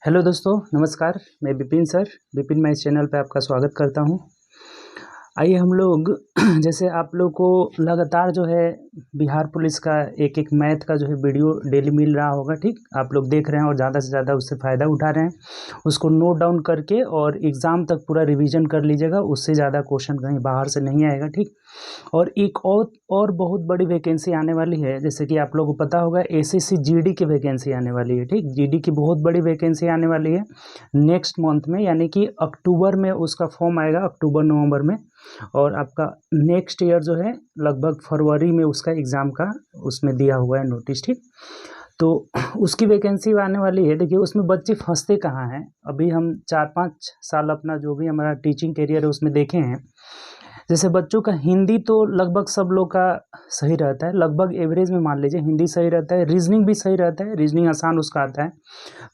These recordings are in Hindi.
हेलो दोस्तों, नमस्कार। मैं विपिन सर, विपिन मैं इस चैनल पे आपका स्वागत करता हूँ। आइए हम लोग जैसे आप लोग को लगातार जो है बिहार पुलिस का एक एक मैथ का जो है वीडियो डेली मिल रहा होगा, ठीक। आप लोग देख रहे हैं और ज़्यादा से ज़्यादा उससे फ़ायदा उठा रहे हैं। उसको नोट डाउन करके और एग्ज़ाम तक पूरा रिवीजन कर लीजिएगा, उससे ज़्यादा क्वेश्चन कहीं बाहर से नहीं आएगा, ठीक। और एक और बहुत बड़ी वैकेंसी आने वाली है, जैसे कि आप लोगों को पता होगा एसएससी जीडी की वैकेंसी आने वाली है, ठीक। जीडी की बहुत बड़ी वैकेंसी आने वाली है नेक्स्ट मंथ में, यानी कि अक्टूबर में उसका फॉर्म आएगा, अक्टूबर नवंबर में। और आपका नेक्स्ट ईयर जो है लगभग फरवरी में उसका एग्ज़ाम का उसमें दिया हुआ है नोटिस, ठीक। तो उसकी वैकेंसी आने वाली है। देखिए उसमें बच्चे फंसते कहाँ हैं, अभी हम 4-5 साल अपना जो भी हमारा टीचिंग करियर है उसमें देखे हैं। जैसे बच्चों का हिंदी तो लगभग सब लोग का सही रहता है, लगभग एवरेज में मान लीजिए हिंदी सही रहता है, रीजनिंग भी सही रहता है, रीजनिंग आसान उसका आता है।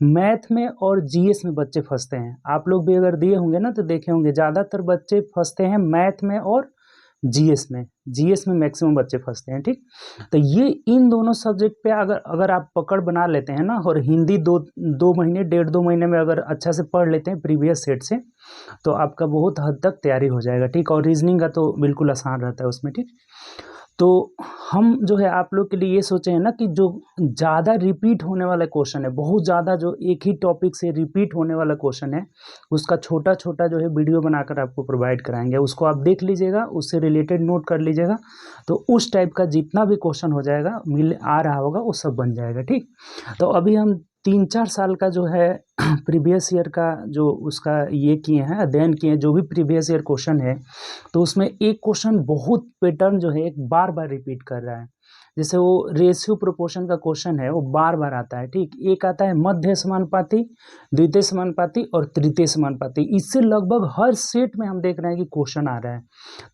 मैथ में और जीएस में बच्चे फंसते हैं। आप लोग भी अगर दिए होंगे ना तो देखे होंगे ज़्यादातर बच्चे फंसते हैं मैथ में और जीएस में मैक्सिमम बच्चे फंसते हैं, ठीक। तो ये इन दोनों सब्जेक्ट पे अगर अगर आप पकड़ बना लेते हैं ना, और हिंदी दो दो महीने 1.5-2 महीने में अगर अच्छा से पढ़ लेते हैं प्रीवियस सेट से, तो आपका बहुत हद तक तैयारी हो जाएगा, ठीक। और रीजनिंग का तो बिल्कुल आसान रहता है उसमें, ठीक। तो हम जो है आप लोग के लिए ये सोचे हैं ना कि जो ज़्यादा रिपीट होने वाला क्वेश्चन है, बहुत ज़्यादा जो एक ही टॉपिक से रिपीट होने वाला क्वेश्चन है, उसका छोटा छोटा जो है वीडियो बनाकर आपको प्रोवाइड कराएंगे। उसको आप देख लीजिएगा, उससे रिलेटेड नोट कर लीजिएगा, तो उस टाइप का जितना भी क्वेश्चन हो जाएगा मिल आ रहा होगा वो सब बन जाएगा, ठीक। तो अभी हम 3-4 साल का जो है प्रीवियस ईयर का जो उसका ये किए हैं, अध्ययन किए हैं, जो भी प्रीवियस ईयर क्वेश्चन है, तो उसमें एक क्वेश्चन बहुत पैटर्न जो है एक बार बार रिपीट कर रहा है। जैसे वो रेशियो प्रोपोर्शन का क्वेश्चन है, वो बार बार आता है, ठीक। एक आता है मध्य समानुपाती, द्वितीय समानुपाती और तृतीय समानुपाती। इससे लगभग हर सेट में हम देख रहे हैं कि क्वेश्चन आ रहा है।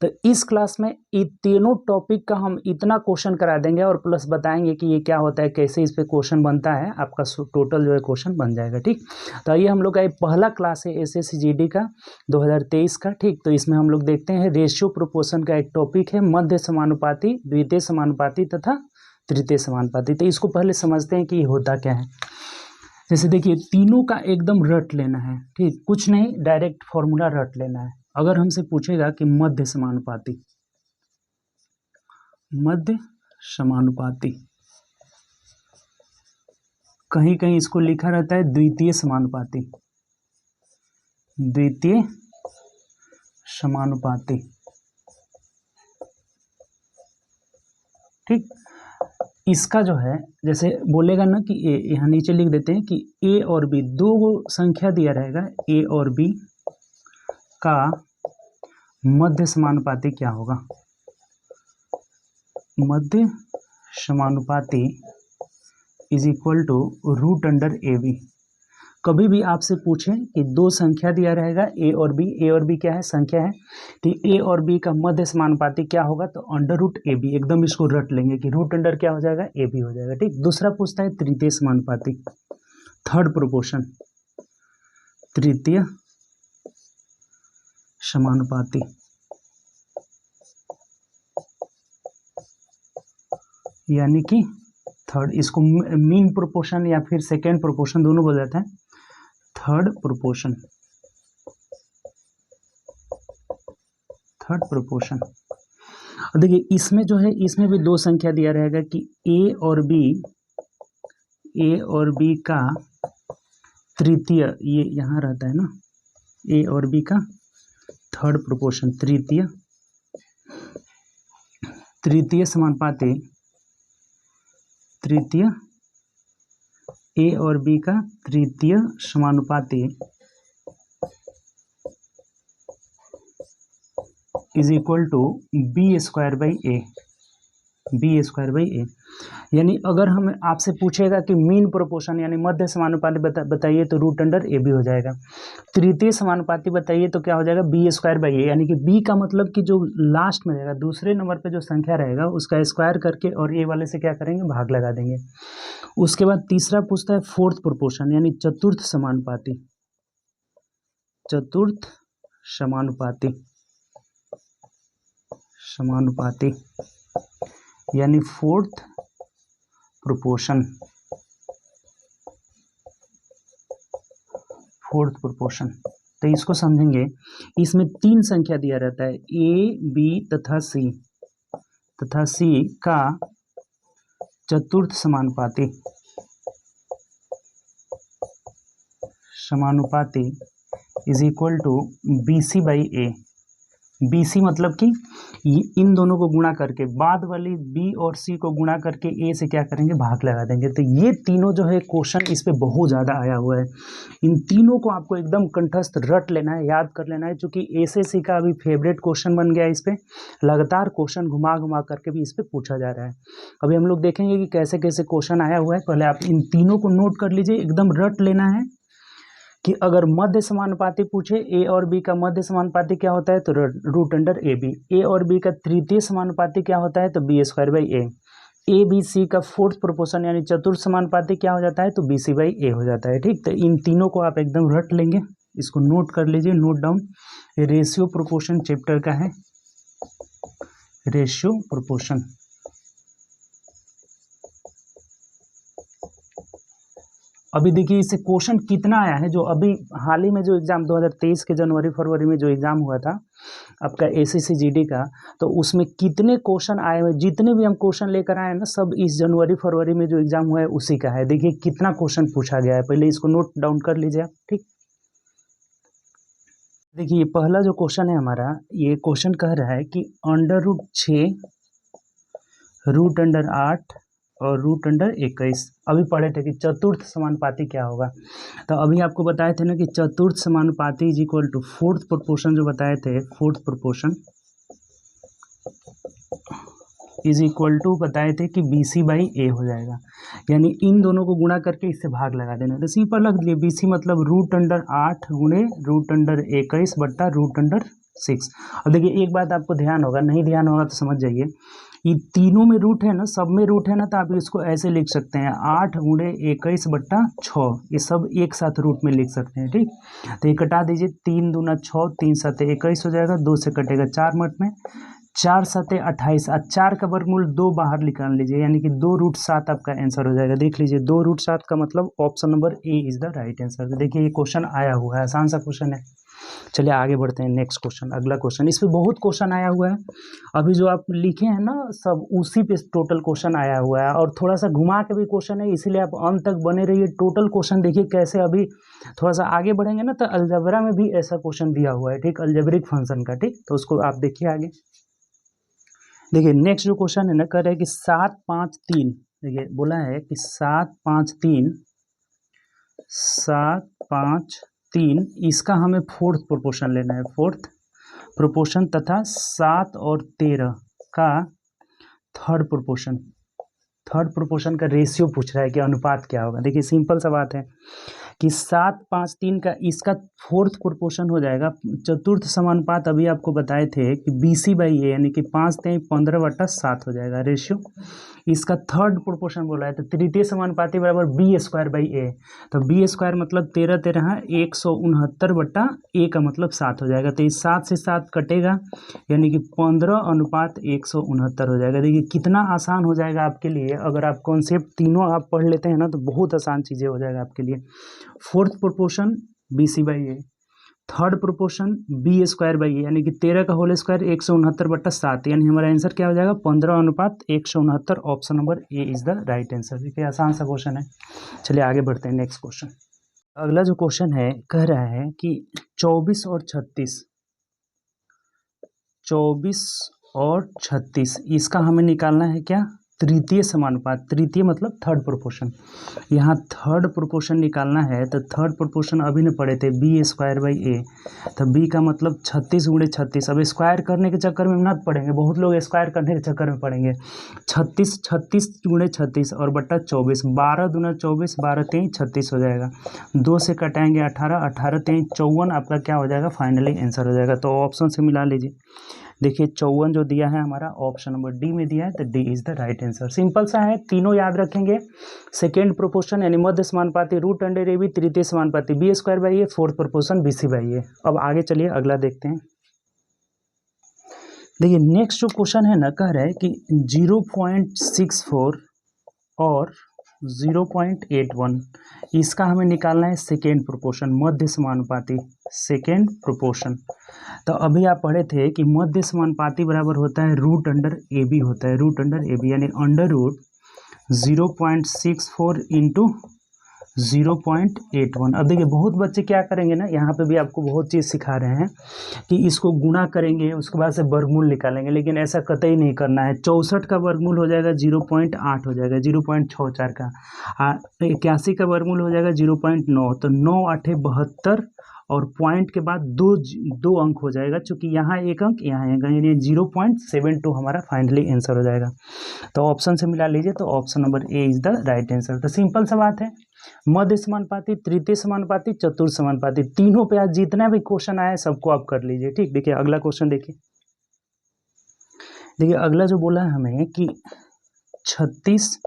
तो इस क्लास में ये तीनों टॉपिक का हम इतना क्वेश्चन करा देंगे और प्लस बताएंगे कि ये क्या होता है, कैसे इस पे क्वेश्चन बनता है, आपका टोटल जो है क्वेश्चन बन जाएगा, ठीक। तो आइए हम लोग का ये पहला क्लास है एसएससी जीडी का 2023 का, ठीक। तो इसमें हम लोग देखते हैं रेशियो प्रोपोर्शन का एक टॉपिक है मध्य समानुपाती, द्वितीय समानुपाती तथा तृतीय समानुपाती। तो इसको पहले समझते हैं कि ये होता क्या है। जैसे देखिए तीनों का एकदम रट लेना है, ठीक। कुछ नहीं, डायरेक्ट फॉर्मूला रट लेना है। अगर हमसे पूछेगा कि मध्य समानुपाती, मध्य समानुपाती, कहीं कहीं इसको लिखा रहता है द्वितीय समानुपाती, द्वितीय समानुपाती, ठीक। इसका जो है जैसे बोलेगा ना कि ए, यहाँ नीचे लिख देते हैं कि ए और बी, दो संख्या दिया रहेगा, ए और बी का मध्य समानुपाती क्या होगा। मध्य समानुपाती is equal to root under A B. कभी भी आपसे पूछें कि दो संख्या दिया रहेगा ए और बी क्या है, संख्या है, कि ए और बी का मध्य समानुपाती क्या होगा, तो अंडर रूट ए बी, एकदम इसको रट लेंगे कि रूट अंडर क्या हो जाएगा, ए बी हो जाएगा, ठीक। दूसरा पूछता है तृतीय समानुपाती, थर्ड प्रोपोर्शन, तृतीय समानुपाती, यानी कि थर्ड, इसको मीन प्रोपोर्शन या फिर सेकेंड प्रोपोर्शन दोनों बोल जाते हैं, थर्ड प्रोपोर्शन, थर्ड प्रोपोर्शन। देखिए इसमें जो है, इसमें भी दो संख्या दिया रहेगा कि ए और बी का तृतीय, ये यहाँ रहता है ना, ए और बी का थर्ड प्रोपोर्शन, तृतीय समानुपाती, तृतीय ए और बी का तृतीय समानुपाती is equal to B square by A, B square by A. यानी अगर हम आपसे पूछेगा कि मीन प्रोपोर्शन यानी मध्य समानुपाती बताइए, तो रूट अंडर ए बी हो जाएगा। तृतीय समानुपाती बताइए तो क्या हो जाएगा, बी स्क्वायर बाई ए, यानी कि बी का मतलब कि जो लास्ट में रहेगा, दूसरे नंबर पे जो संख्या रहेगा उसका स्क्वायर करके और ए वाले से क्या करेंगे, भाग लगा देंगे। उसके बाद तीसरा पूछता है फोर्थ प्रोपोर्शन, यानी चतुर्थ समानुपाती, चतुर्थ समानुपाती, समानुपाती यानी फोर्थ प्रोपोर्शन, फोर्थ प्रोपोर्शन। तो इसको समझेंगे, इसमें 3 संख्या दिया रहता है, ए बी तथा सी का चतुर्थ समानुपाती is equal to B C by A. B C मतलब कि इन दोनों को गुणा करके, बाद वाली बी और सी को गुणा करके ए से क्या करेंगे, भाग लगा देंगे। तो ये तीनों जो है क्वेश्चन इस पे बहुत ज़्यादा आया हुआ है। इन तीनों को आपको एकदम कंठस्थ रट लेना है, याद कर लेना है, क्योंकि एसएससी का अभी फेवरेट क्वेश्चन बन गया है। इस पे लगातार क्वेश्चन घुमा घुमा करके भी इस पे पूछा जा रहा है। अभी हम लोग देखेंगे कि कैसे कैसे क्वेश्चन आया हुआ है। पहले आप इन तीनों को नोट कर लीजिए, एकदम रट लेना है कि अगर मध्य समानुपाती पूछे, ए और बी का मध्य समानुपाती क्या होता है, तो root under A B. A और बी का तृतीय समानुपाती क्या होता है, तो B square by A B C का फोर्थ प्रोपोर्शन यानी चतुर्थ समानुपाती क्या हो जाता है, तो बी सी बाई ए हो जाता है। ठीक, तो इन तीनों को आप एकदम रट लेंगे, इसको नोट कर लीजिए, note down. Ratio proportion chapter का है, रेशियो प्रोपोर्शन। अभी देखिए इससे क्वेश्चन कितना आया है, जो अभी हाल ही में जो एग्ज़ाम 2023 के जनवरी फरवरी में जो एग्ज़ाम हुआ था आपका एसएससी जीडी का, तो उसमें कितने क्वेश्चन आए हुए, जितने भी हम क्वेश्चन लेकर आए हैं ना, सब इस जनवरी फरवरी में जो एग्ज़ाम हुआ है उसी का है। देखिए कितना क्वेश्चन पूछा गया है, पहले इसको नोट डाउन कर लीजिए आप। ठीक, देखिए पहला जो क्वेश्चन है हमारा, ये क्वेश्चन कह रहा है कि √6 रूट अंडर 8 और रूट अंडर 21। अभी पढ़े थे कि चतुर्थ समानुपाती क्या होगा। तो अभी आपको बताए थे ना कि चतुर्थ समानुपाती is equal to fourth proportion, जो बताए थे fourth proportion is equal to बताए थे कि बी सी बाई ए हो जाएगा। यानी इन दोनों को गुणा करके इससे भाग लगा देना। तो सिंपल रख दिए, बी सी मतलब रूट अंडर 8 गुणे रूट अंडर 21 बट्टा रूट अंडर 6। अब देखिए एक बात आपको ध्यान होगा, नहीं ध्यान होगा तो समझ जाइए, ये तीनों में रूट है ना, सब में रूट है ना, तो आप इसको ऐसे लिख सकते हैं 8 गुणे 21 बट्टा 6, ये सब एक साथ रूट में लिख सकते हैं। ठीक, तो ये कटा दीजिए, 3 दूना 6, 3 7 21 हो जाएगा, 2 से कटेगा 4 मट में, 4 7 28, 4 का वर्गमूल 2 बाहर निकाल लीजिए, यानी कि 2√7 आपका आंसर हो जाएगा। देख लीजिए 2√7 का मतलब option number A is the right answer. देखिए ये क्वेश्चन आया हुआ है, आसान सा क्वेश्चन है। चलिए आगे बढ़ते हैं, नेक्स्ट क्वेश्चन, अगला क्वेश्चन। इस पे बहुत क्वेश्चन आया हुआ है, अभी जो आप लिखे हैं ना सब उसी पे टोटल क्वेश्चन आया हुआ है, और थोड़ा सा घुमा के भी क्वेश्चन है, इसीलिए आप अंत तक बने रहिए। टोटल क्वेश्चन देखिए कैसे, अभी थोड़ा सा आगे बढ़ेंगे ना तो अलजेब्रा में भी ऐसा क्वेश्चन दिया हुआ है। ठीक, अलजेब्रिक फंक्शन का। ठीक, तो उसको आप देखिए आगे। देखिए नेक्स्ट जो क्वेश्चन है ना, कह रहे हैं कि 7 5 3, देखिए बोला है कि 7 5 3, इसका हमें फोर्थ प्रोपोर्शन लेना है, फोर्थ प्रोपोर्शन, तथा 7 और 13 का थर्ड प्रोपोर्शन का रेशियो पूछ रहा है कि अनुपात क्या होगा। देखिए सिंपल सा बात है कि 7 5 3 का इसका फोर्थ प्रोपोर्शन हो जाएगा चतुर्थ समानुपात। अभी आपको बताए थे कि बी सी बाई ए, यानी कि 5 3 15 बटा 7 हो जाएगा रेशियो। इसका थर्ड प्रोपोर्शन बोला है तो तृतीय समानुपाती बराबर बी स्क्वायर बाई ए। तो बी स्क्वायर मतलब 13 13 169 बटा ए का मतलब 7 हो जाएगा। तो इस 7 से 7 कटेगा, यानी कि 15:169 हो जाएगा। देखिए कितना आसान हो जाएगा आपके लिए, अगर आप कॉन्सेप्ट तीनों आप पढ़ लेते हैं ना तो बहुत आसान चीज़ें हो जाएगा आपके लिए। Fourth proportion B C by A, third proportion B square by A, यानी कि 13 का होल स्क्वायर 169 बट्टा 7, यानी हमारा आंसर क्या हो जाएगा 15:169। Option number A is the right answer. देखिए आसान सा क्वेश्चन है। चलिए आगे बढ़ते हैं, नेक्स्ट क्वेश्चन। अगला जो क्वेश्चन है कह रहा है कि 24 और 36 इसका हमें निकालना है क्या, तृतीय समानुपात। तृतीय मतलब थर्ड प्रोपोर्शन, यहाँ थर्ड प्रोपोर्शन निकालना है। तो थर्ड प्रोपोर्शन अभी ने पढ़े थे बी स्क्वायर बाई ए, तो बी का मतलब 36 गुणे 36। अब स्क्वायर करने के चक्कर में मत पढ़ेंगे, बहुत लोग स्क्वायर करने के चक्कर में पढ़ेंगे। 36 गुणे 36 और बट्टा 24, 12 दूना 24, 12 3 36 हो जाएगा। 2 से कटाएंगे 18, 18 3 54, आपका क्या हो जाएगा फाइनली आंसर हो जाएगा। तो ऑप्शन से मिला लीजिए। देखिए 54 जो दिया है हमारा ऑप्शन नंबर डी में दिया है, तो D is the right answer. Simple सा है, तीनों याद रखेंगे। सेकेंड प्रोपोर्शन यानी मध्य समानुपाती रूट अंडर ए बी, तृतीय समानुपाती B square by A, fourth proportion B C by A. अब आगे चलिए अगला देखते हैं। देखिए नेक्स्ट जो क्वेश्चन है ना, कह रहा है कि 0.64 और 0.81, इसका हमें निकालना है सेकेंड प्रोपोर्शन, मध्य समानुपाती, सेकेंड प्रोपोर्शन। तो अभी आप पढ़े थे कि मध्य समानुपाती बराबर होता है रूट अंडर ए बी होता है, रूट अंडर ए बी, यानी अंडर रूट 0.64 इंटू 0.81। अब देखिए बहुत बच्चे क्या करेंगे ना, यहाँ पे भी आपको बहुत चीज़ सिखा रहे हैं कि इसको गुणा करेंगे, उसके बाद से वर्गमूल निकालेंगे, लेकिन ऐसा कतई नहीं करना है। 64 का वर्गमूल हो जाएगा 0.8 हो जाएगा, 0.64 का, 81 का वर्गमूल हो जाएगा 0.9, तो 9 8 72 और पॉइंट के बाद दो अंक हो जाएगा, चूंकि यहाँ एक अंक यहाँ एक अंक, यानी 0.72 हमारा फाइनली आंसर हो जाएगा। तो ऑप्शन से मिला लीजिए, तो option number A is the right answer. तो सिंपल सा बात है, मध्य समानुपाती, तृतीय समानुपाती, चतुर्थ समानुपाती, तीनों पे आज जितना भी क्वेश्चन आया सबको आप कर लीजिए। ठीक, देखिए अगला क्वेश्चन देखिए, अगला जो बोला है हमें कि 36,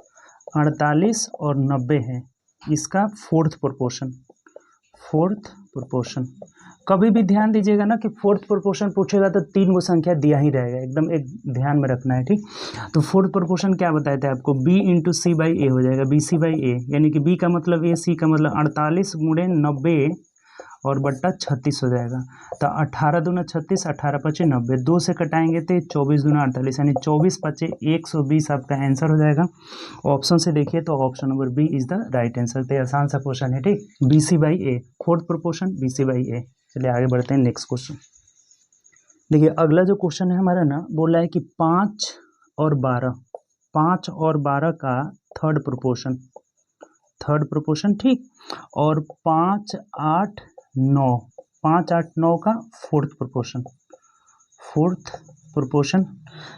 48 और 90 है, इसका फोर्थ प्रोपोर्शन। कभी भी ध्यान दीजिएगा ना कि फोर्थ प्रोपोर्शन पूछेगा तो 3 गो संख्या दिया ही रहेगा, एकदम एक ध्यान में रखना है। ठीक, तो फोर्थ प्रोपोर्शन क्या बताए थे आपको, b इंटू सी बाई ए हो जाएगा, बी सी बाई ए, यानी कि b का मतलब ए, सी का मतलब 48 गुणे 90 और बट्टा 36 हो जाएगा। तो 18 दूना 36, 18 पचे 90, 2 से कटाएंगे तो 24 दूना 48, यानी 24 पचे 120 आपका आंसर हो जाएगा। ऑप्शन से देखिए तो option number B is the right answer. तो आसान सा क्वेश्चन है। ठीक, B C by A, fourth proportion B C by A. चलिए आगे बढ़ते हैं नेक्स्ट क्वेश्चन। देखिए अगला जो क्वेश्चन है हमारा ना, बोला है कि 5 और 12 का थर्ड प्रोपोर्शन, ठीक, और 5 8 9 का फोर्थ प्रोपोर्शन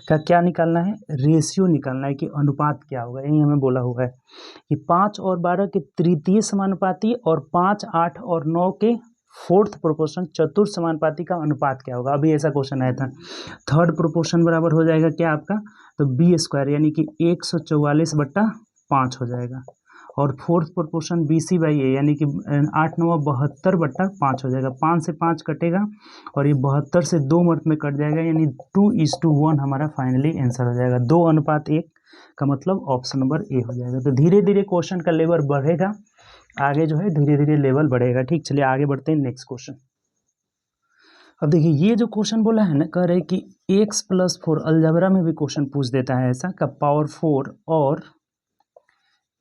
का क्या निकालना है, रेशियो निकालना है कि अनुपात क्या होगा। यही हमें बोला हुआ है कि 5 और 12 के तृतीय समानुपाती और 5 8 और 9 के फोर्थ प्रोपोर्शन, चतुर्थ समानुपाती का अनुपात क्या होगा। अभी ऐसा क्वेश्चन आया था। थर्ड प्रोपोर्शन बराबर हो जाएगा क्या आपका, तो बी स्क्वायर, यानी कि 144/5 हो जाएगा, और fourth proportion B C by A, यानी कि 8 9 72/5 हो जाएगा। 5 से 5 कटेगा और ये 72 से 2 मर्त में कट जाएगा, यानी 2:1 हमारा फाइनली आंसर हो जाएगा। 2:1 का मतलब ऑप्शन नंबर ए हो जाएगा। तो धीरे धीरे क्वेश्चन का लेवल बढ़ेगा, आगे जो है धीरे धीरे लेवल बढ़ेगा। ठीक, चलिए आगे बढ़ते हैं नेक्स्ट क्वेश्चन। अब देखिए ये जो क्वेश्चन बोला है ना, कह रहे कि x+4, अलजबरा में भी क्वेश्चन पूछ देता है ऐसा, का पावर 4 और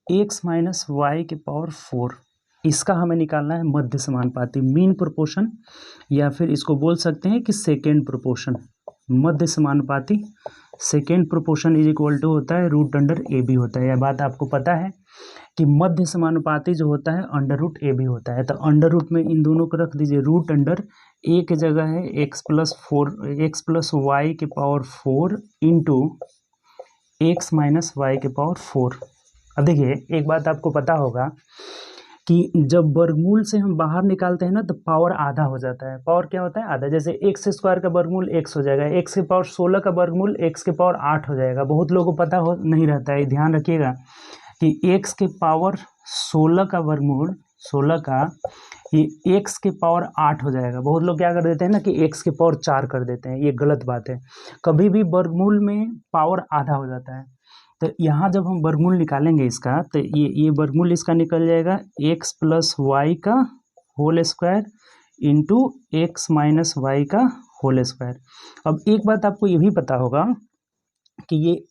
x - y के पावर 4, इसका हमें निकालना है मध्य समानुपाती, मीन प्रोपोर्शन, या फिर इसको बोल सकते हैं कि सेकेंड प्रोपोर्शन। मध्य समानुपाती second proportion is equal to होता है रूट अंडर ए बी होता है। यह बात आपको पता है कि मध्य समानुपाती जो होता है अंडर रूट ए बी होता है। तो अंडर रूट में इन दोनों को रख दीजिए, रूट अंडर ए की जगह है x+y के पावर 4 इंटू x - y के पावर 4। अब देखिए एक बात आपको पता होगा कि जब वर्गमूल से हम बाहर निकालते हैं ना, तो पावर आधा हो जाता है। पावर क्या होता है, आधा। जैसे x स्क्वायर का वर्गमूल x हो जाएगा, x के पावर 16 का वर्गमूल x के पावर 8 हो जाएगा। बहुत लोगों को पता हो नहीं रहता है, ध्यान रखिएगा कि x के पावर 16 का वर्गमूल, 16 का, ये x के पावर 8 हो जाएगा। बहुत लोग क्या कर देते हैं ना कि x के पावर 4 कर देते हैं, ये गलत बात है। कभी भी वर्गमूल में पावर आधा हो जाता है। तो यहाँ जब हम वर्गमूल निकालेंगे इसका, तो ये वर्गमूल इसका निकल जाएगा x+y का whole square into x - y का होल स्क्वायर। अब एक बात आपको ये भी पता होगा कि ये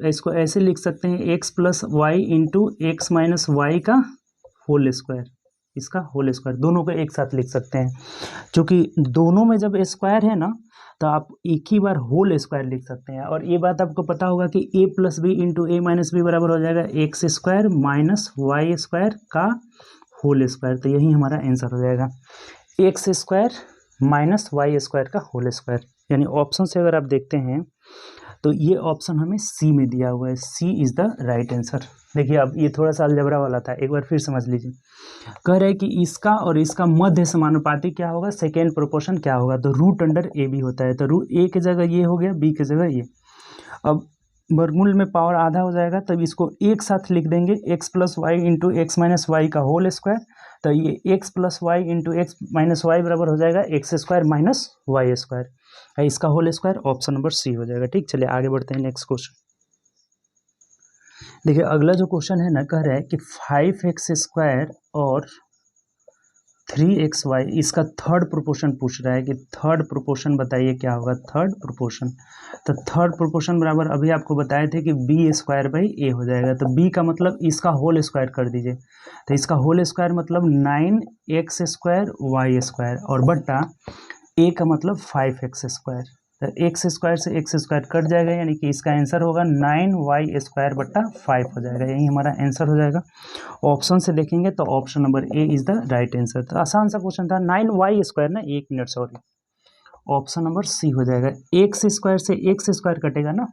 इसको ऐसे लिख सकते हैं, x+y इंटू x - y का होल स्क्वायर, इसका होल स्क्वायर, दोनों को एक साथ लिख सकते हैं। क्योंकि दोनों में जब स्क्वायर है ना, तो आप एक ही बार होल स्क्वायर लिख सकते हैं। और ये बात आपको पता होगा कि a+b इंटू a - b बराबर हो जाएगा x square minus Y square का होल स्क्वायर। तो यही हमारा आंसर हो जाएगा, x square minus Y square का होल स्क्वायर। यानी ऑप्शन से अगर आप देखते हैं तो ये ऑप्शन हमें सी में दिया हुआ है, सी इज़ द राइट आंसर। देखिए अब ये थोड़ा सा अलजबरा वाला था, एक बार फिर समझ लीजिए। कह रहे हैं कि इसका और इसका मध्य समानुपाती क्या होगा, सेकेंड प्रोपोर्शन क्या होगा, तो रूट अंडर ए बी होता है। तो रूट ए की जगह ये हो गया, बी की जगह ये। अब वर्गमूल में पावर आधा हो जाएगा, तब इसको एक साथ लिख देंगे, x+y इंटू x - y का होल स्क्वायर। तो ये x+y इंटू x - y बराबर हो जाएगा x square minus Y square, इसका whole square. Option number C हो जाएगा। ठीक, चलिए आगे बढ़ते हैं नेक्स्ट क्वेश्चन। देखिए अगला जो क्वेश्चन है ना, कह रहा है कि 5x² और 3xy इसका थर्ड प्रोपोर्शन पूछ रहा है कि थर्ड प्रोपोर्शन बताइए क्या होगा थर्ड प्रोपोर्शन। तो थर्ड प्रोपोर्शन बराबर अभी आपको बताए थे कि b² हो जाएगा। तो b का मतलब इसका होल स्क्वायर कर दीजिए। तो इसका होल स्क्वायर मतलब 9x² y² और बट्टा a का मतलब 5x²। तो x² से x² कट जाएगा, यानी कि इसका आंसर होगा 9y² बट्टा 5 हो जाएगा। यही हमारा आंसर हो जाएगा। ऑप्शन से देखेंगे तो option number A is the right answer. तो आसान सा क्वेश्चन था। 9y² ना, 1 minute sorry, option number C हो जाएगा। x² से x² कटेगा ना,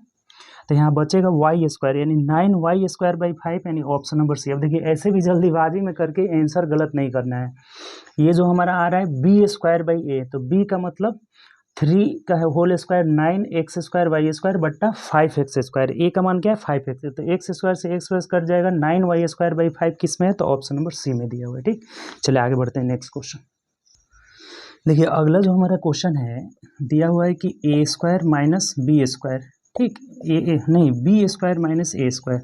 तो यहाँ बचेगा y² यानी 9y²/5 यानी ऑप्शन नंबर सी। अब देखिए ऐसे भी जल्दीबाजी में करके आंसर गलत नहीं करना है। ये जो हमारा आ रहा है b²/a, तो b का मतलब 3 का है होल स्क्वायर 9x² y² बट्टा 5x²। ए का मान क्या है 5x, तो x² से x² कट जाएगा। 9y²/5 किस में है, तो ऑप्शन नंबर सी में दिया हुआ है। ठीक, चलिए आगे बढ़ते हैं नेक्स्ट क्वेश्चन। देखिए अगला जो हमारा क्वेश्चन है दिया हुआ है कि a² माइनस b²। ठीक, नहीं b² minus a²,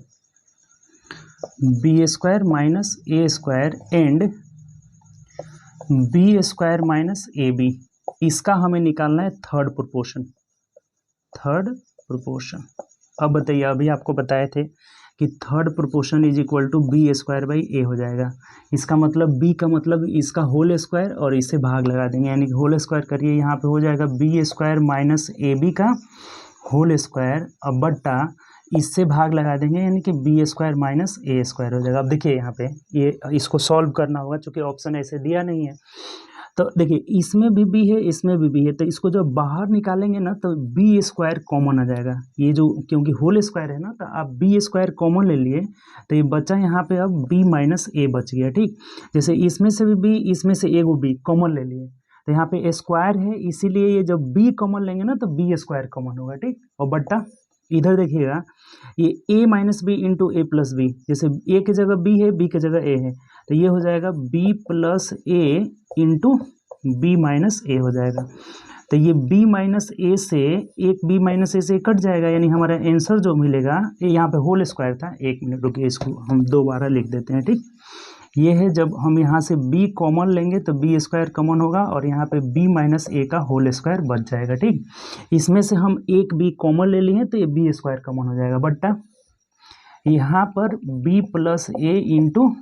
b² minus a² and b² minus ab, इसका हमें निकालना है थर्ड प्रोपोर्शन। थर्ड प्रोपोर्शन अब बताइए, अभी आपको बताए थे कि third proportion is equal to b²/a हो जाएगा। इसका मतलब b का मतलब इसका होल स्क्वायर और इसे भाग लगा देंगे, यानी कि होल स्क्वायर करिए, यहाँ पे हो जाएगा b² माइनस ab का होल स्क्वायर। अब बट्टा इससे भाग लगा देंगे, यानी कि b² माइनस a² हो जाएगा। अब देखिए यहाँ पे ये इसको सॉल्व करना होगा, चूँकि ऑप्शन ऐसे दिया नहीं है। तो देखिए इसमें भी b है, इसमें भी b है, तो इसको जब बाहर निकालेंगे ना तो b² कॉमन आ जाएगा। ये जो क्योंकि होल स्क्वायर है ना, तो आप b² कॉमन ले लिए, तो ये बचा यहाँ पे अब b माइनस a बच गया। ठीक, जैसे इसमें से भी b, इसमें से एगो b कॉमन ले लिए, तो यहाँ पे स्क्वायर है, इसीलिए ये जब b कॉमन लेंगे ना तो b² कॉमन होगा। ठीक, और बट्टा इधर देखिएगा ये a minus B into a plus B, जैसे a की जगह b है, b की जगह a है, तो ये हो जाएगा b plus a into b minus a हो जाएगा। तो ये b माइनस a से एक b माइनस a से कट जाएगा, यानी हमारा आंसर जो मिलेगा, ये यहाँ पे होल स्क्वायर था, एक मिनट रुकिए, इसको हम दोबारा लिख देते हैं। ठीक, ये है जब हम यहाँ से b कॉमन लेंगे तो b² कॉमन होगा और यहाँ पे b माइनस a का होल स्क्वायर बच जाएगा। ठीक, इसमें से हम एक b कॉमन ले लिए तो ये b² कॉमन हो जाएगा, बट्टा यहाँ पर b plus a into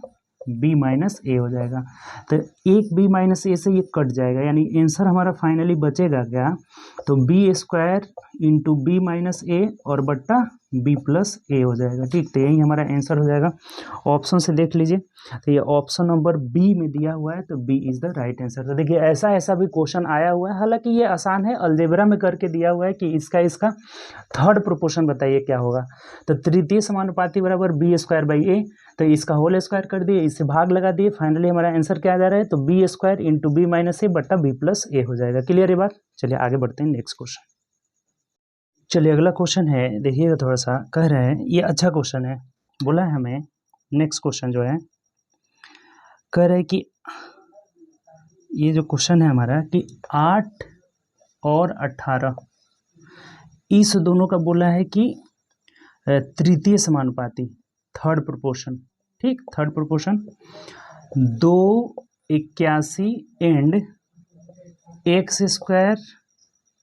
b minus a हो जाएगा। तो एक b माइनस a से ये कट जाएगा, यानी आंसर हमारा फाइनली बचेगा क्या, तो b² into b minus a और बट्टा b प्लस a हो जाएगा। ठीक, तो यही हमारा आंसर हो जाएगा। ऑप्शन से देख लीजिए, तो ये ऑप्शन नंबर b में दिया हुआ है, तो b is the right answer. तो देखिए ऐसा भी क्वेश्चन आया हुआ है, हालांकि ये आसान है, अलजेब्रा में करके दिया हुआ है कि इसका थर्ड प्रोपोर्शन बताइए क्या होगा। तो तृतीय समानुपाती बराबर b²/a, तो इसका होल स्क्वायर कर दिए, इससे भाग लगा दिए, फाइनली हमारा आंसर क्या आ जा रहा है, तो b² into b minus a बट्टा b प्लस a हो जाएगा। क्लियर है बात। चलिए आगे बढ़ते हैं नेक्स्ट क्वेश्चन। चलिए अगला क्वेश्चन है, देखिएगा थोड़ा सा, कह रहे हैं ये अच्छा क्वेश्चन है, बोला है हमें। नेक्स्ट क्वेश्चन जो है कह रहे हैं कि ये जो क्वेश्चन है हमारा कि 8 और 18 इस दोनों का बोला है कि तृतीय समानुपाती, थर्ड प्रोपोर्शन। ठीक, third proportion 281 and x²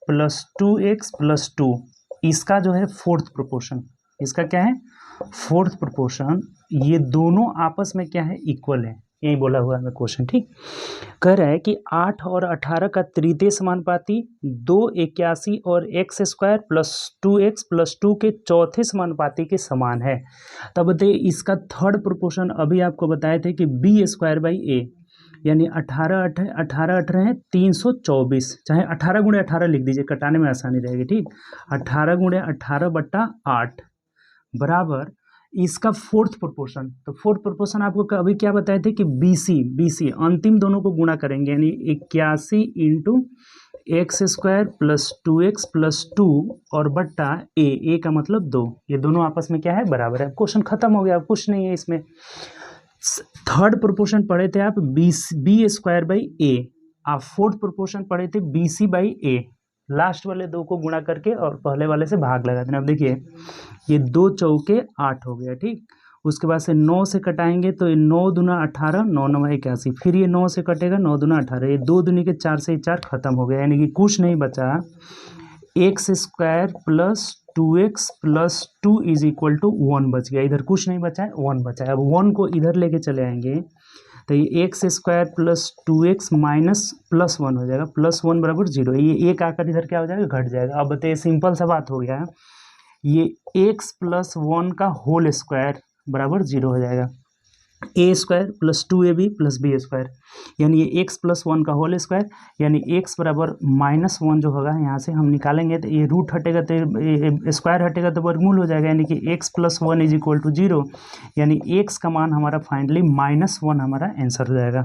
plus 2x plus 2, इसका जो है फोर्थ प्रोपोर्शन। इसका क्या है, फोर्थ प्रोपोर्शन। ये दोनों आपस में क्या है, इक्वल है, यही बोला हुआ है क्वेश्चन। ठीक, कह रहा है कि 8 और 18 का तृतीय समानुपाती 281 और x² प्लस 2x प्लस 2 के चौथे समानुपाती के समान है। तब बताइए इसका थर्ड प्रोपोर्शन अभी आपको बताए थे कि b²/a, यानी 18 है 324, चाहे 18 गुणे 18 लिख दीजिए, कटाने में आसानी रहेगी। ठीक, 18 गुणे 18 बट्टा 8 बराबर इसका फोर्थ प्रोपोर्शन। तो फोर्थ प्रोपोर्शन आपको अभी क्या बताए थे कि BC अंतिम दोनों को गुणा करेंगे, यानी 81 into x² plus 2x plus 2 और बट्टा a का मतलब 2, ये दोनों आपस में क्या है, बराबर है। क्वेश्चन खत्म हो गया, कुछ नहीं है इसमें। थर्ड प्रोपोर्शन पढ़े थे आप b² बाई a, आप फोर्थ प्रोपोर्शन पढ़े थे BC/a। लास्ट वाले 2 को गुणा करके और पहले वाले से भाग लगा देना। अब देखिए ये 2 चौके 8 हो गया, ठीक। उसके बाद से 9 से कटाएंगे तो ये 9 दूना 18, 9 नवा 81, फिर ये 9 से कटेगा, 9 दूना 18, ये 2 दूनी के 4 से 4 खत्म हो गया, यानी कि कुछ नहीं बचा। X square plus 2x plus 2 is equal to 1 बच गया। इधर कुछ नहीं बचा है, 1 बचा है। अब 1 को इधर लेके चले आएंगे तो ये x square plus 2x minus plus 1 हो जाएगा, प्लस 1 बराबर 0। ये एक आकर इधर क्या हो जाएगा, घट जाएगा। अब बताइए, सिंपल सा बात हो गया, ये x प्लस 1 का होल स्क्वायर बराबर 0 हो जाएगा। A square plus 2ab plus B square, यानी ये x प्लस 1 का होल स्क्वायर, यानी x बराबर -1 जो होगा यहाँ से हम निकालेंगे तो ये रूट हटेगा तो स्क्वायर हटेगा तो वर्गमूल हो जाएगा, यानी कि x plus 1 is equal to 0, यानी x का मान हमारा फाइनली -1 हमारा आंसर हो जाएगा।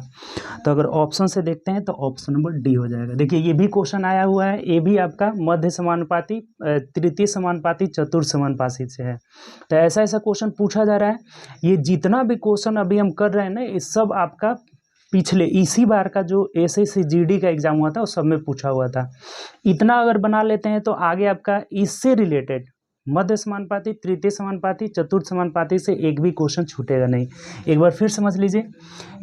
तो अगर ऑप्शन से देखते हैं तो ऑप्शन नंबर डी हो जाएगा। देखिए ये भी क्वेश्चन आया हुआ है, ये भी आपका मध्य समानुपाती, तृतीय समानुपाती, चतुर्थ समानुपाती से है। तो ऐसा ऐसा क्वेश्चन पूछा जा रहा है। ये जितना भी क्वेश्चन अभी हम कर रहे हैं ना, ये सब आपका पिछले इसी बार का जो एसएससी जीडी का एग्जाम हुआ था उस सब में पूछा हुआ था। इतना अगर बना लेते हैं तो आगे आपका इससे रिलेटेड मध्य समानुपाती, तृतीय समानुपाती, चतुर्थ समानुपाती से एक भी क्वेश्चन छूटेगा नहीं। एक बार फिर समझ लीजिए,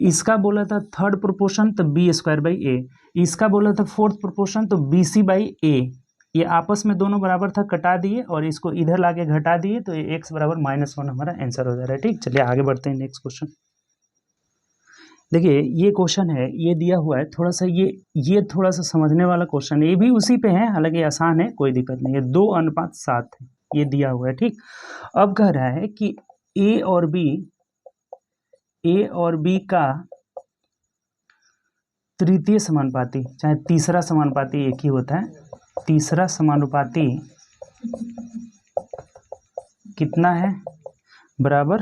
इसका बोला था थर्ड प्रोपोर्शन तो बी स्क्वायर बाई ए, इसका बोला था फोर्थ प्रोपोर्शन तो बी सी बाई ए। ये आपस में दोनों बराबर था, कटा दिए और इसको इधर लाके घटा दिए तो ये x बराबर -1 हमारा आंसर हो जा रहा है, ठीक। चलिए आगे बढ़ते हैं नेक्स्ट क्वेश्चन। देखिए ये क्वेश्चन है, ये दिया हुआ है, थोड़ा सा ये थोड़ा सा समझने वाला क्वेश्चन है। ये भी उसी पे है, हालांकि आसान है, कोई दिक्कत नहीं है। 2:7 है, ये दिया हुआ है, ठीक। अब कह रहा है कि ए और बी का तृतीय समानुपाती, चाहे तीसरा समानुपाती एक ही होता है, तीसरा समानुपाती कितना है, बराबर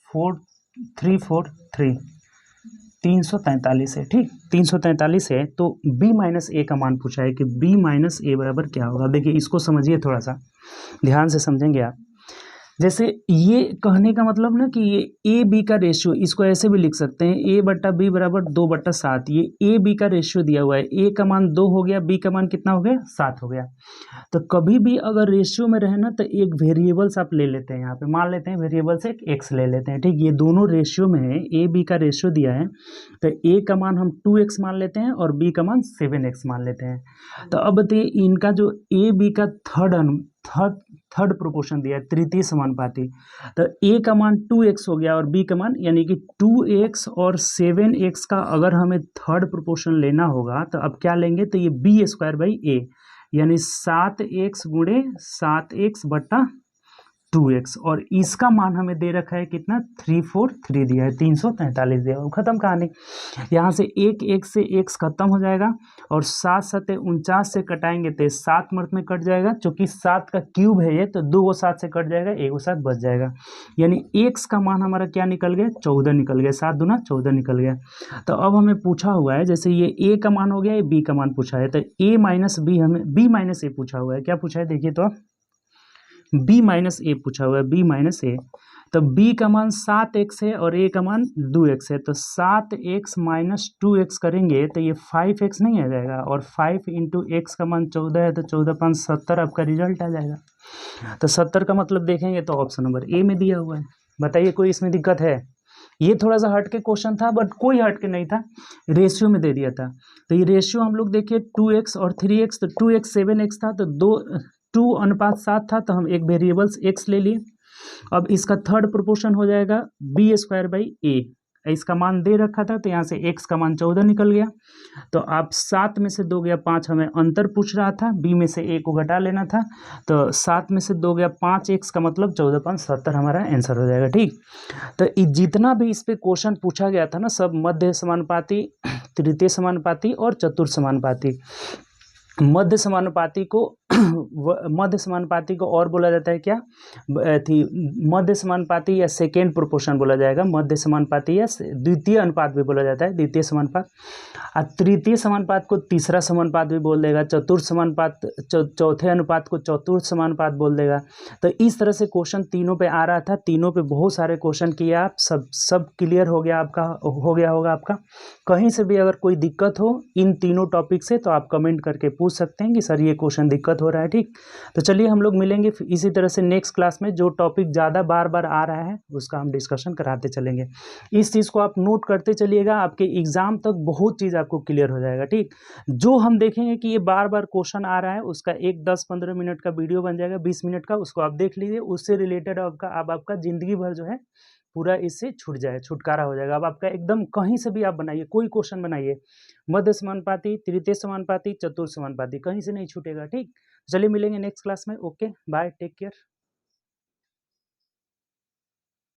343 है, ठीक। 343 है तो b माइनस ए का मान पूछा है कि b माइनस ए बराबर क्या होगा। देखिए इसको समझिए, थोड़ा सा ध्यान से समझेंगे आप। जैसे ये कहने का मतलब ना कि ये ए बी का रेशियो, इसको ऐसे भी लिख सकते हैं, a बट्टा बी बराबर 2/7। ये ए बी का रेशियो दिया हुआ है, a का मान 2 हो गया, b का मान कितना हो गया, 7 हो गया। तो कभी भी अगर रेशियो में रहे ना तो एक वेरिएबल्स आप ले लेते हैं, यहाँ पे मान लेते हैं वेरिएबल्स एक x ले लेते हैं, ठीक। ये दोनों रेशियो में है, ए बी का रेशियो दिया है तो a का मान हम 2x मान लेते हैं और b का मान 7x मान लेते हैं। तो अब बताइए इनका जो ए बी का थर्ड प्रोपोर्शन दिया है, तृतीय समानुपाती, तो a का मान 2x हो गया और b का मान यानी कि 2x और 7x का अगर हमें थर्ड प्रोपोर्शन लेना होगा तो अब क्या लेंगे, तो ये बी स्क्वायर बाई ए, यानी 7x गुणे 7x बट्टा 2x, और इसका मान हमें दे रखा है कितना, 343 दिया है, 343 दिया है। खत्म कहानी। यहाँ से एक से x खत्म हो जाएगा और 7 7 49 से कटाएंगे तो 7 मर्द में कट जाएगा, चूंकि 7 का क्यूब है ये तो 2 को 7 से कट जाएगा, 1 को 7 बच जाएगा, यानी x का मान हमारा क्या निकल गया, 14 निकल गया, 7 दूना 14 निकल गया। तो अब हमें पूछा हुआ है, जैसे ये a का मान हो गया, ये b का मान पूछा है, तो a माइनस बी, हमें b माइनस ए पूछा हुआ है। क्या पूछा है देखिए, तो b माइनस ए पूछा हुआ है, b माइनस ए, तो b का मान 7x है और a का मान 2x है, तो 7x माइनस 2x करेंगे तो ये 5x नहीं आ जाएगा, और 5 इंटू x का मान 14 है तो 14 5 70 आपका रिजल्ट आ जाएगा। तो 70 का मतलब देखेंगे तो ऑप्शन नंबर ए में दिया हुआ है। बताइए कोई इसमें दिक्कत है? ये थोड़ा सा हट के क्वेश्चन था, बट कोई हट के नहीं था, रेशियो में दे दिया था। तो ये रेशियो हम लोग देखिए 2x और 3x, तो 2x 7x था तो 2:7 था, तो हम एक वेरिएबल्स x ले लिए। अब इसका थर्ड प्रोपोर्शन हो जाएगा बी स्क्वायर बाई ए, इसका मान दे रखा था तो यहाँ से x का मान 14 निकल गया। तो आप 7 में से 2 गया 5, हमें अंतर पूछ रहा था, b में से a को घटा लेना था, तो 7 में से 2 गया 5x का मतलब 14 5 70 हमारा आंसर हो जाएगा, ठीक। तो जितना भी इस पे क्वेश्चन पूछा गया था ना, सब मध्य समानुपाती, तृतीय समानुपाती और चतुर्थ समानुपाती। मध्य समानुपाती को मध्य समानुपाती को और बोला जाता है क्या, थी मध्य समानुपाती या सेकेंड प्रोपोर्शन बोला जाएगा, मध्य समानुपाती या द्वितीय अनुपात भी बोला जाता है, द्वितीय समानुपात। और तृतीय समानुपात को तीसरा समानुपात भी बोल देगा, चतुर्थ समानुपात चौथे अनुपात को चतुर्थ समानुपात बोल देगा। तो इस तरह से क्वेश्चन तीनों पे आ रहा था, तीनों पे बहुत सारे क्वेश्चन किए आप, सब क्लियर हो गया आपका, हो गया होगा आपका। कहीं से भी अगर कोई दिक्कत हो इन तीनों टॉपिक से तो आप कमेंट करके पूछ सकते हैं कि सर ये क्वेश्चन दिक्कत हो रहा है, ठीक। तो चलिए हम लोग मिलेंगे इसी तरह से नेक्स्ट क्लास में, जो टॉपिक ज़्यादा बार बार आ रहा है उसका हम डिस्कशन कराते चलेंगे। इस चीज़ को आप नोट करते चलिएगा, आपके एग्ज़ाम तक बहुत चीज़ आपको क्लियर हो जाएगा, ठीक। जो हम देखेंगे कि ये बार बार क्वेश्चन आ रहा है उसका एक 10-15 मिनट का वीडियो बन जाएगा, 20 मिनट का, उसको आप देख लीजिए, उससे रिलेटेड आपका ज़िंदगी भर जो है पूरा इससे छुटकारा हो जाएगा। अब आपका एकदम कहीं से भी आप बनाइए, कोई क्वेश्चन बनाइए, मध्य समानुपाती, तृतीय समानुपाती, चतुर्थ समानुपाती, कहीं से नहीं छूटेगा, ठीक। चलिए मिलेंगे नेक्स्ट क्लास में। Okay bye, take care.